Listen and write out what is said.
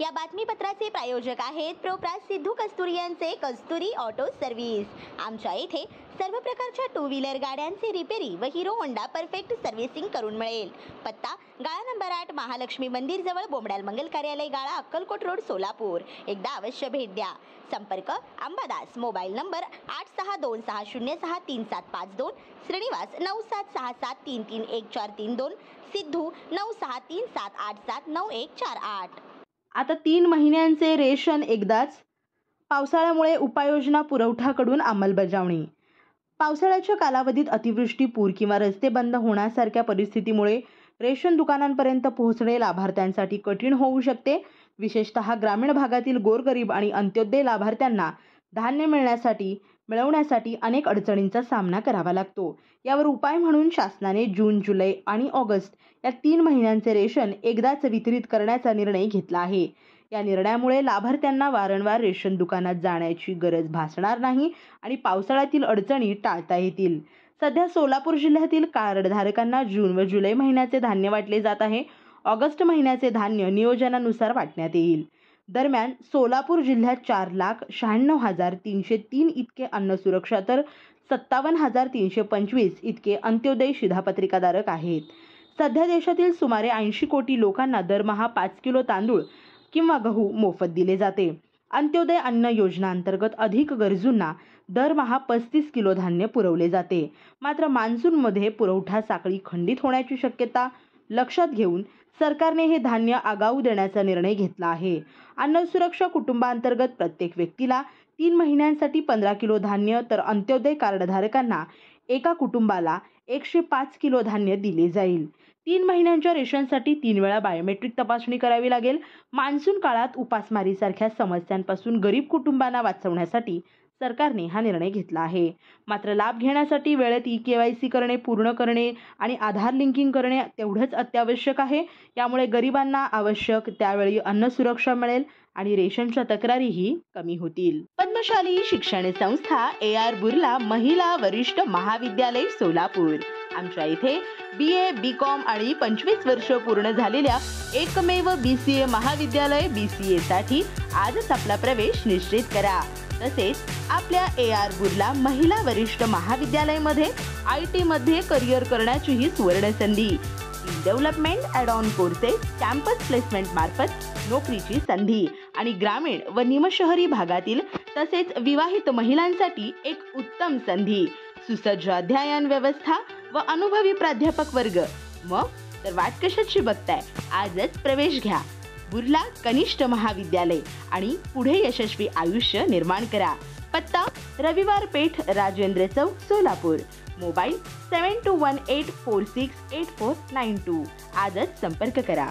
या बातमीपत्राचे प्रायोजक आहेत प्रोप्रास सिद्धू कस्तुरी यांचे कस्तुरी ऑटो सर्व्हिस। आमच्या इथे सर्व प्रकारच्या टू व्हीलर गाड्यांचे रिपेरी व हिरो होंडा परफेक्ट सर्व्हिसिंग करून मिळेल। पत्ता गाळा नंबर 8 महालक्ष्मी मंदिर जवळ बोमडाल मंगल कार्यालय गाळा अक्कलकोट रोड सोलापूर। एकदा अवश्य भेट द्या। संपर्क अंबादास, मोबाईल नंबर 8626063752, श्रीनिवास 9766733142, सिद्धू 9637879148। आता 3 महिन्यांचे रेशन एकदाच। पावसाळ्यामुळे उपाययोजना पुरवठाकडून अंमलबजावणी। पावसाळ्याच्या कालावधीत अतिवृष्टी, पूर किंवा रस्ते बंद होण्यासारख्या परिस्थितीमुळे रेशन दुकानांपर्यंत पोहोचणे लाभार्थ्यांसाठी कठीण होऊ शकते। विशेषतः ग्रामीण भागातील गोरगरीब आणि अंत्योदय लाभार्थ्यांना धान्य मिळवण्यासाठी अनेक अडचणींचा सामना करावा लागतो। यावर उपाय म्हणून शासनाने जून, जुलै आणि ऑगस्ट या 3 महिन्यांचे रेशन एकदाच वितरित करण्याचा निर्णय घेतला आहे। या निर्णयामुळे लाभार्थ्यांना वारंवार रेशन दुकानात जाण्याची गरज भासणार नाही आणि पावसाळ्यातील अडचणी टाळता येतील। सध्या सोलापूर जिल्ह्यातील कार्डधारकांना जून व जुलै महिन्याचे धान्य वाटले जात आहे। ऑगस्ट महिन्याचे धान्य नियोजनानुसार वाटण्यात येईल। दरम्यान सोलापूर जिल्ह्यात 4,96,303 इतके अन्न सुरक्षा तर 57,325 इतके अंत्योदय शिधापत्रिकाधारक आहेत। सध्या देशातील सुमारे 80 कोटी लोकांना दरमहा 5 किलो तांदूळ किंवा गहू मोफत दिले जाते। अंत्योदय अन्न योजना अंतर्गत अधिक गरजूंना दरमहा 35 किलो धान्य पुरवले जाते। मात्र मान्सूनमध्ये पुरवठा साखळी खंडित होण्याची शक्यता लक्षात घेऊन सरकारने हे धान्य आगाऊ देण्याचा निर्णय घेतला आहे। अन्न सुरक्षा कुटुंबांतर्गत प्रत्येक व्यक्तीला 3 महिन्यांसाठी 15 किलो धान्य तर अंत्योदय कार्डधारकांना एका कुटुंबाला 105 किलो धान्य दिले जाईल। 3 महिन्यांच्या रेशनसाठी 3 वेळा बायोमेट्रिक तपासणी करावी लागेल। मान्सून काळात उपासमारीसारख्या समस्यांपासून गरीब कुटुंबांना वाचवण्यासाठी सरकारने हा निर्णय घेतला आहे। मात्र लाभ घेण्यासाठी वेळेत KYC करणे पूर्ण करणे आणि आधार लिंकिंग करणे तेवढंच अत्यावश्यक आहे। यामुळे गरिबांना आवश्यक त्यावेळी अन्न सुरक्षा मिळेल आणि रेशनच्या तक्रारीही कमी होतील। पद्मशाली शिक्षण संस्था AR बुर्ला महिला वरिष्ठ महाविद्यालय सोलापूर। आमच्या इथे BA, BCom आणि 25 वर्ष पूर्ण झालेल्या एकमेव BCA महाविद्यालय BCA साठी आजच आपला प्रवेश निश्चित करा। तसेच आपल्या AR बुर्ला महिला वरिष्ठ महाविद्यालयामध्ये IT मध्ये करिअर करण्याचीही सुवर्ण संधी। Development, add on courses, campus placement मार्फत नोकरीची संधी आणि ग्रामीण व निमशहरी भागातील तसेच विवाहित महिलांसाठी एक उत्तम संधी। सुसज्ज अध्ययन व्यवस्था व अनुभवी प्राध्यापक वर्ग। मग तर वाट कशाची बघताय? आजच प्रवेश घ्या। बुर्ला कनिष्ठ महाविद्यालय आणि पुढे यशस्वी आयुष्य निर्माण करा। पत्ता रविवार पेठ, राजेंद्र चौक, सोलापूर। मोबाईल 7218468492। आजच संपर्क करा।